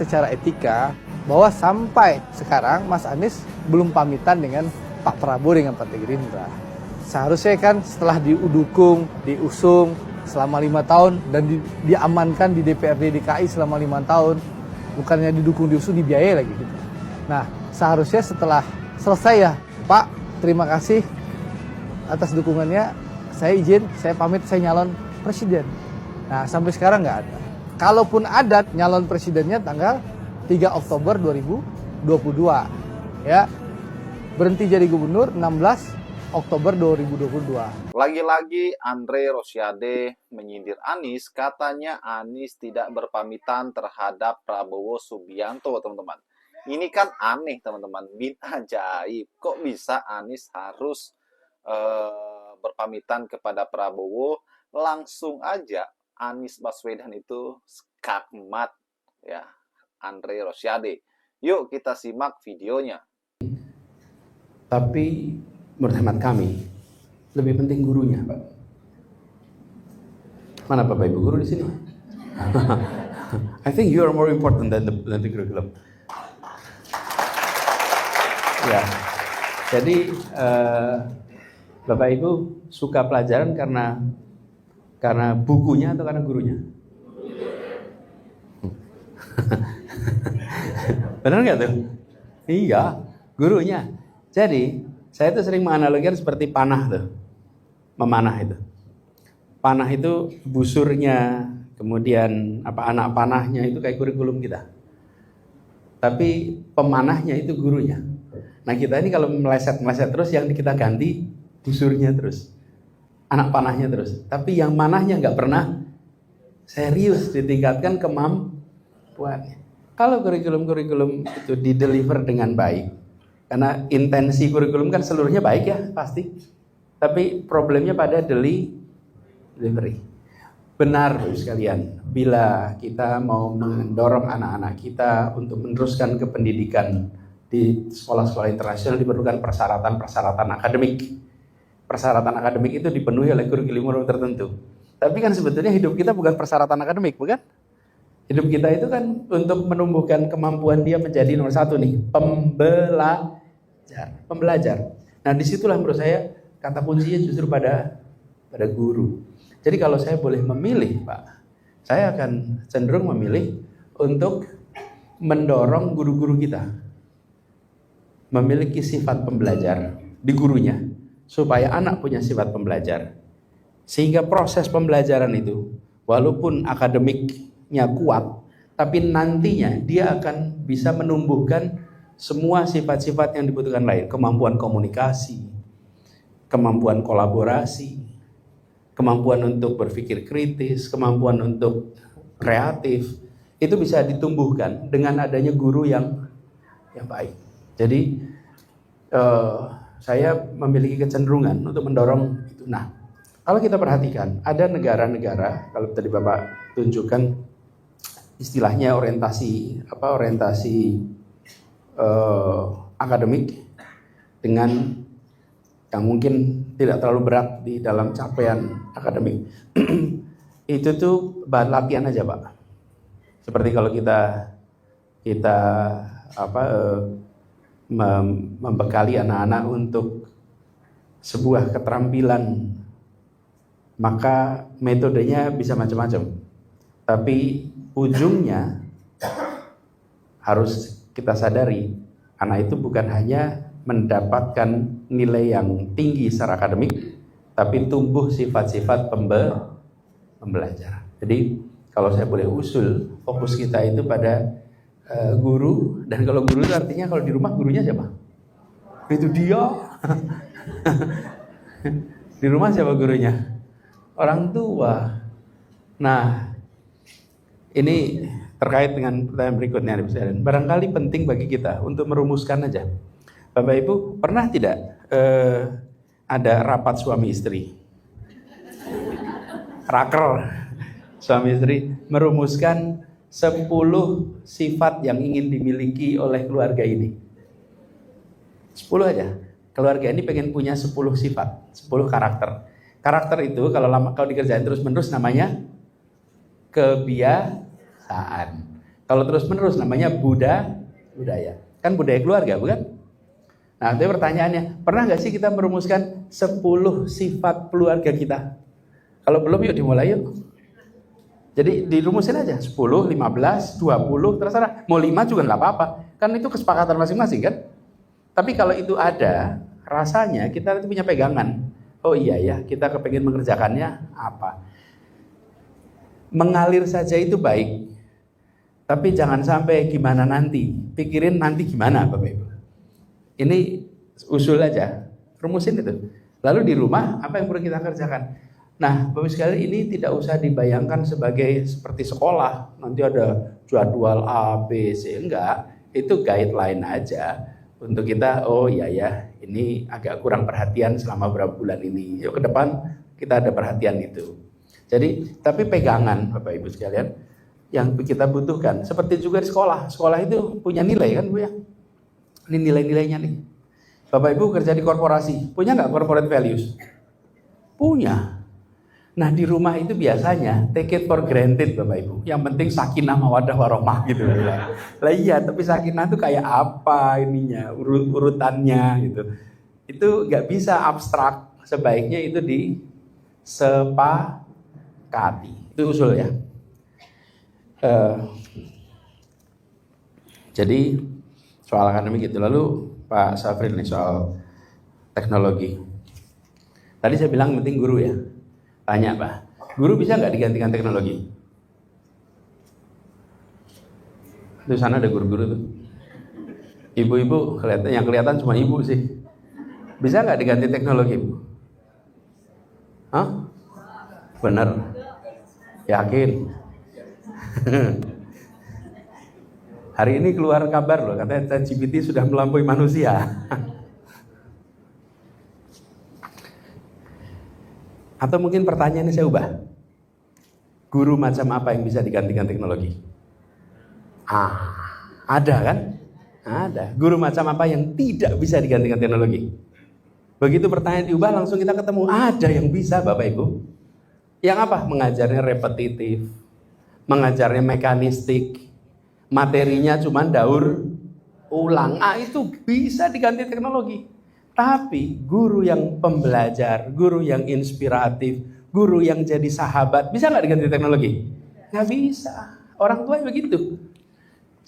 secara etika bahwa sampai sekarang Mas Anies belum pamitan dengan Pak Prabowo dengan Partai Gerindra. Seharusnya kan setelah diusung selama 5 tahun dan diamankan di DPRD DKI selama 5 tahun, bukannya didukung diusung dibiayai lagi gitu. Nah, seharusnya setelah selesai ya, Pak, terima kasih atas dukungannya. Saya izin, saya pamit, saya nyalon presiden. Nah, sampai sekarang nggak ada. Kalaupun ada, nyalon presidennya tanggal 3 Oktober 2022. Ya, berhenti jadi gubernur 16 Oktober 2022. Lagi-lagi Andre Rosiade menyindir Anies, katanya Anies tidak berpamitan terhadap Prabowo Subianto, teman-teman. Ini kan aneh, teman-teman. Bin ajaib. Kok bisa Anies harus berpamitan kepada Prabowo? Langsung aja Anies Baswedan itu skakmat ya, Andre Rosiade. Yuk kita simak videonya. Tapi menurut hemat kami lebih penting gurunya, Pak. Mana Bapak Ibu guru di sini? I think you are more important than the curriculum. Ya, jadi Bapak Ibu suka pelajaran karena bukunya atau karena gurunya? Benar nggak tuh? Iya, gurunya. Jadi saya tuh sering menganalogikan seperti panah tuh, memanah itu. Panah itu busurnya, kemudian anak panahnya itu kayak kurikulum kita. Tapi pemanahnya itu gurunya. Nah kita ini kalau meleset terus, yang kita ganti busurnya terus, anak panahnya terus. Tapi yang manahnya nggak pernah serius ditingkatkan kemampuannya. Kalau kurikulum itu dideliver dengan baik, karena intensi kurikulum kan seluruhnya baik ya pasti. Tapi problemnya pada delivery. Benar sekalian, bila kita mau mendorong anak-anak kita untuk meneruskan ke pendidikan di sekolah-sekolah internasional, diperlukan persyaratan akademik. Persyaratan akademik itu dipenuhi oleh kurikulum tertentu. Tapi kan sebetulnya hidup kita bukan persyaratan akademik, bukan? Hidup kita itu kan untuk menumbuhkan kemampuan dia menjadi nomor satu nih, pembelajar. Nah disitulah menurut saya kata kuncinya justru pada guru. Jadi kalau saya boleh memilih, Pak, saya akan cenderung memilih untuk mendorong guru-guru kita memiliki sifat pembelajar di gurunya, supaya anak punya sifat pembelajar. Sehingga proses pembelajaran itu, walaupun akademiknya kuat, tapi nantinya dia akan bisa menumbuhkan semua sifat-sifat yang dibutuhkan lain. Kemampuan komunikasi, kemampuan kolaborasi, kemampuan untuk berpikir kritis, kemampuan untuk kreatif. Itu bisa ditumbuhkan dengan adanya guru yang baik. Jadi saya memiliki kecenderungan untuk mendorong itu. Nah, kalau kita perhatikan, ada negara-negara, kalau tadi Bapak tunjukkan istilahnya orientasi akademik dengan yang mungkin tidak terlalu berat di dalam capaian akademik. Itu tuh bahan latihan aja, Pak. Seperti kalau kita membekali anak-anak untuk sebuah keterampilan, maka metodenya bisa macam-macam. Tapi ujungnya harus kita sadari, anak itu bukan hanya mendapatkan nilai yang tinggi secara akademik, tapi tumbuh sifat-sifat pembelajaran. Jadi kalau saya boleh usul, fokus kita itu pada guru. Dan kalau guru itu artinya kalau di rumah gurunya siapa? Itu dia. Di rumah siapa gurunya? Orang tua. Nah, ini terkait dengan pertanyaan berikutnya. Barangkali penting bagi kita untuk merumuskan aja. Bapak Ibu pernah tidak ada rapat suami istri? Raker suami istri merumuskan 10 sifat yang ingin dimiliki oleh keluarga ini. 10 aja. Keluarga ini pengen punya 10 sifat, 10 karakter. Karakter itu kalau dikerjain terus-menerus namanya kebiasaan. Kalau terus-menerus namanya budaya. Kan budaya keluarga, bukan? Nah, itu pertanyaannya, pernah nggak sih kita merumuskan 10 sifat keluarga kita? Kalau belum, yuk dimulai yuk. Jadi dirumusin aja, 10, 15, 20, terserah. Mau 5 juga nggak apa-apa. Kan itu kesepakatan masing-masing kan? Tapi kalau itu ada, rasanya kita itu punya pegangan. Oh iya ya, kita kepengen mengerjakannya apa. Mengalir saja itu baik. Tapi jangan sampai gimana nanti. Pikirin nanti gimana Bapak Ibu. Ini usul aja, rumusin itu. Lalu di rumah apa yang perlu kita kerjakan? Nah, Bapak sekalian, ini tidak usah dibayangkan sebagai seperti sekolah. Nanti ada jadwal A, B, C, enggak. Itu guideline aja untuk kita. Oh iya ya, ini agak kurang perhatian selama beberapa bulan ini. Yuk ke depan kita ada perhatian itu. Jadi, tapi pegangan Bapak Ibu sekalian yang kita butuhkan. Seperti juga di sekolah. Sekolah itu punya nilai kan Bu ya? Ini nilai-nilainya nih. Bapak Ibu kerja di korporasi, punya nggak corporate values? Punya. Nah di rumah itu biasanya take it for granted Bapak Ibu. Yang penting sakinah mawaddah warohmah gitu. Lah iya, tapi sakinah itu kayak apa ininya, urutannya gitu. Itu nggak bisa abstrak. Sebaiknya itu disepakati. Itu usul ya. Jadi soal akademik gitu. Lalu Pak Safril nih soal teknologi. Tadi saya bilang penting guru ya. Tanya Pak, guru bisa nggak digantikan teknologi? Di sana ada guru-guru tuh. Ibu-ibu yang kelihatan cuma ibu sih. Bisa nggak diganti teknologi? Hah? Bener? Yakin? Hari ini keluar kabar loh, katanya ChatGPT sudah melampaui manusia. Atau mungkin pertanyaannya saya ubah. Guru macam apa yang bisa digantikan teknologi? Ada kan? Ada. Guru macam apa yang tidak bisa digantikan teknologi? Begitu pertanyaan diubah langsung kita ketemu. Ada yang bisa Bapak Ibu. Yang apa? Mengajarnya repetitif. Mengajarnya mekanistik. Materinya cuma daur ulang. Itu bisa diganti teknologi. Tapi guru yang pembelajar, guru yang inspiratif, guru yang jadi sahabat, bisa nggak diganti teknologi? Nggak bisa. Orang tua begitu.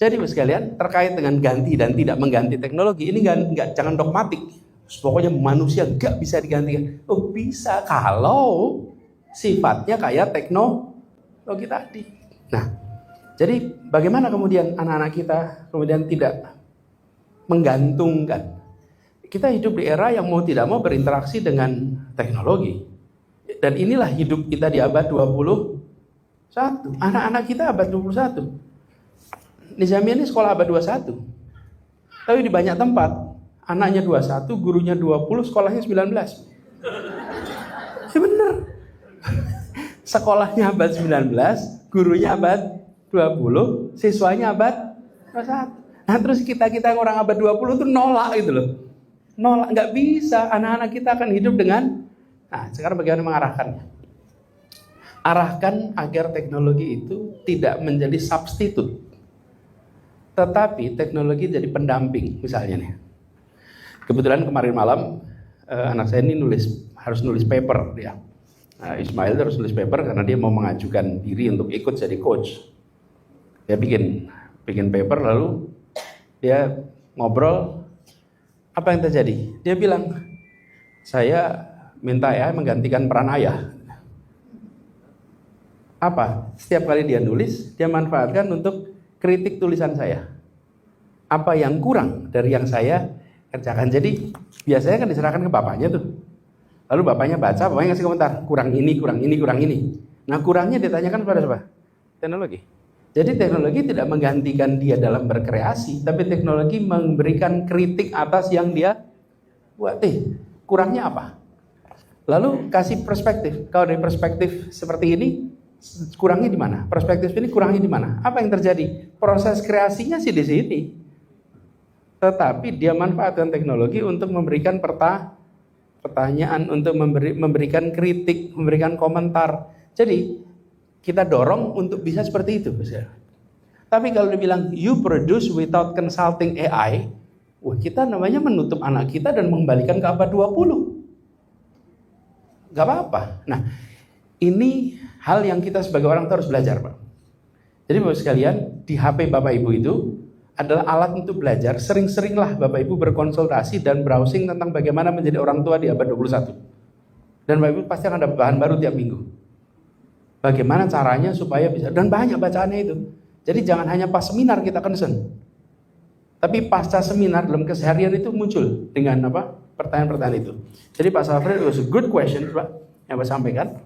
Jadi sekalian, terkait dengan ganti dan tidak mengganti teknologi, ini jangan dogmatik. Pokoknya manusia nggak bisa digantikan. Oh bisa kalau sifatnya kayak teknologi tadi. Nah, jadi bagaimana kemudian anak-anak kita kemudian tidak menggantungkan? Kita hidup di era yang mau tidak mau berinteraksi dengan teknologi. Dan inilah hidup kita di abad 21. Anak-anak kita abad 21. Nizamiyah ini sekolah abad 21. Tapi di banyak tempat, anaknya 21, gurunya 20, sekolahnya 19. Ya bener. Sekolahnya abad 19, gurunya abad 20, siswanya abad 21. Nah terus kita yang orang abad 20 itu nolak gitu loh. Nolak, nggak bisa. Anak-anak kita akan hidup dengan. Nah, sekarang bagaimana mengarahkannya? Arahkan agar teknologi itu tidak menjadi substitut, tetapi teknologi jadi pendamping. Misalnya nih, kebetulan kemarin malam anak saya ini harus nulis paper dia. Nah, Ismail harus nulis paper karena dia mau mengajukan diri untuk ikut jadi coach. Dia bikin paper lalu dia ngobrol. Apa yang terjadi? Dia bilang, saya minta ya menggantikan peran ayah. Apa? Setiap kali dia nulis, dia manfaatkan untuk kritik tulisan saya. Apa yang kurang dari yang saya kerjakan? Jadi biasanya kan diserahkan ke bapaknya tuh. Lalu bapaknya baca, bapaknya ngasih komentar, kurang ini, kurang ini, kurang ini. Nah kurangnya ditanyakan kepada siapa? Teknologi. Jadi teknologi tidak menggantikan dia dalam berkreasi, tapi teknologi memberikan kritik atas yang dia buat. Kurangnya apa? Lalu kasih perspektif. Kalau dari perspektif seperti ini, kurangnya di mana? Perspektif ini kurangnya di mana? Apa yang terjadi? Proses kreasinya sih di sini. Tetapi dia manfaatkan teknologi untuk memberikan pertanyaan, untuk memberikan kritik, memberikan komentar. Jadi kita dorong untuk bisa seperti itu. Tapi kalau dibilang you produce without consulting AI, wah kita namanya menutup anak kita dan mengembalikan ke abad 20. Gak apa-apa. Nah, ini hal yang kita sebagai orang tua harus belajar, Pak. Jadi Bapak sekalian, di HP Bapak Ibu itu adalah alat untuk belajar. Sering-seringlah Bapak Ibu berkonsultasi dan browsing tentang bagaimana menjadi orang tua di abad 21. Dan Bapak Ibu pasti akan dapat bahan baru tiap minggu. Bagaimana caranya supaya bisa, dan banyak bacaannya itu. Jadi jangan hanya pas seminar kita concern. Tapi pasca seminar dalam keseharian itu muncul dengan apa? Pertanyaan-pertanyaan itu. Jadi Pak Safri, it was a good question, Pak, yang Pak sampaikan.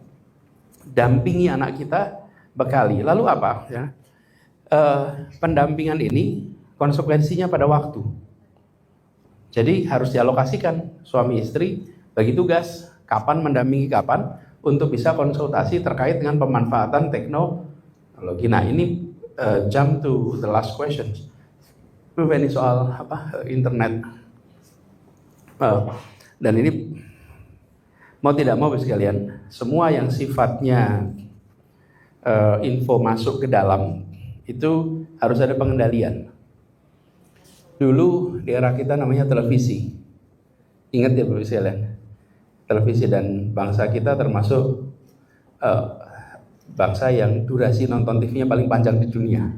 Dampingi anak kita, bekali. Lalu apa? Ya? Pendampingan ini konsekuensinya pada waktu. Jadi harus dialokasikan suami istri bagi tugas kapan mendampingi kapan untuk bisa konsultasi terkait dengan pemanfaatan teknologi. Nah ini jump to the last question. Ini soal apa? Internet. Dan ini mau tidak mau sekalian, semua yang sifatnya info masuk ke dalam itu harus ada pengendalian. Dulu di era kita namanya televisi. Ingat ya Bapak sekalian, televisi dan bangsa kita termasuk bangsa yang durasi nonton TV-nya paling panjang di dunia.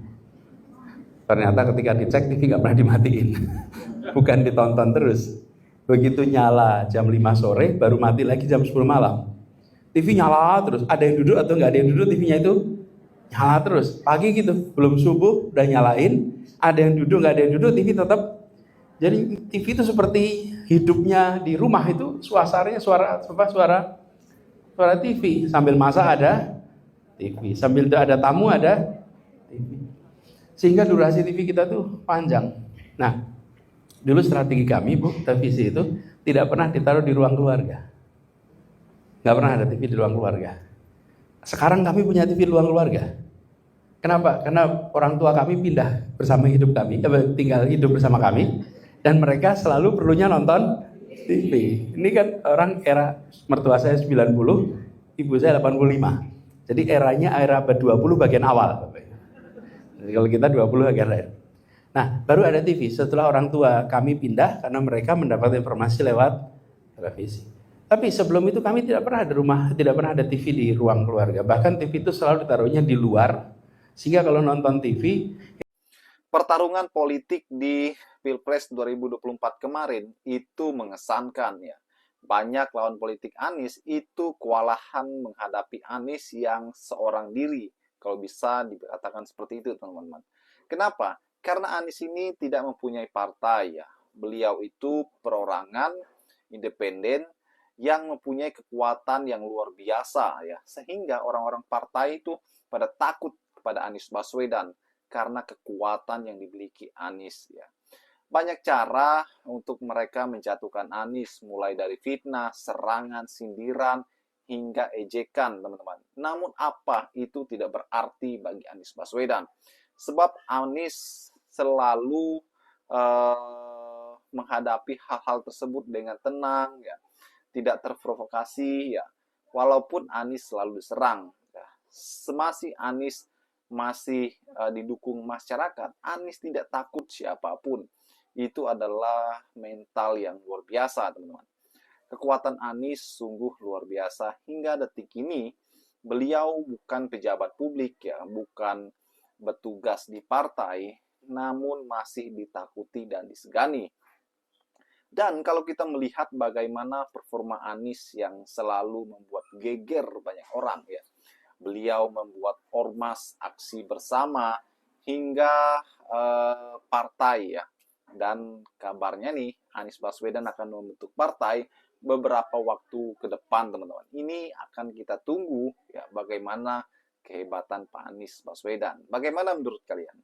Ternyata ketika dicek TV nggak pernah dimatiin, bukan ditonton terus. Begitu nyala jam 5 sore, baru mati lagi jam 10 malam. TV nyala terus, ada yang duduk atau nggak ada yang duduk, TV-nya itu nyala terus. Pagi gitu, belum subuh udah nyalain, ada yang duduk nggak ada yang duduk, TV tetap. Jadi TV itu seperti hidupnya di rumah itu, suasananya suara TV. Sambil masak ada TV, sambil ada tamu ada TV. Sehingga durasi TV kita tuh panjang. Nah, dulu strategi kami, Bu, televisi itu tidak pernah ditaruh di ruang keluarga. Nggak pernah ada TV di ruang keluarga. Sekarang kami punya TV di ruang keluarga. Kenapa? Karena orang tua kami pindah bersama hidup kami, tinggal hidup bersama kami, dan mereka selalu perlunya nonton TV. Ini kan orang era mertua saya 90, ibu saya 85. Jadi eranya era abad 20 bagian awal. Jadi kalau kita 20 bagian lain. Nah, baru ada TV setelah orang tua kami pindah karena mereka mendapat informasi lewat televisi. Tapi sebelum itu kami tidak pernah ada tidak pernah ada TV di ruang keluarga. Bahkan TV itu selalu ditaruhnya di luar, sehingga kalau nonton TV. Pertarungan politik di Pilpres 2024 kemarin itu mengesankan ya. Banyak lawan politik Anies itu kewalahan menghadapi Anies yang seorang diri. Kalau bisa dikatakan seperti itu, teman-teman. Kenapa? Karena Anies ini tidak mempunyai partai ya. Beliau itu perorangan, independen, yang mempunyai kekuatan yang luar biasa ya. Sehingga orang-orang partai itu pada takut kepada Anies Baswedan karena kekuatan yang dimiliki Anies ya. Banyak cara untuk mereka menjatuhkan Anies, mulai dari fitnah, serangan, sindiran, hingga ejekan, teman-teman. Namun apa itu tidak berarti bagi Anies Baswedan. Sebab Anies selalu menghadapi hal-hal tersebut dengan tenang, ya, tidak terprovokasi, ya. Walaupun Anies selalu diserang, ya. Semasi Anies masih didukung masyarakat, Anies tidak takut siapapun. Itu adalah mental yang luar biasa, teman-teman. Kekuatan Anies sungguh luar biasa. Hingga detik ini, beliau bukan pejabat publik, ya, bukan bertugas di partai, namun masih ditakuti dan disegani. Dan kalau kita melihat bagaimana performa Anies yang selalu membuat geger banyak orang, ya. Beliau membuat ormas, aksi bersama, hingga partai, ya. Dan kabarnya nih, Anies Baswedan akan membentuk partai beberapa waktu ke depan, teman-teman. Ini akan kita tunggu ya bagaimana kehebatan Pak Anies Baswedan. Bagaimana menurut kalian?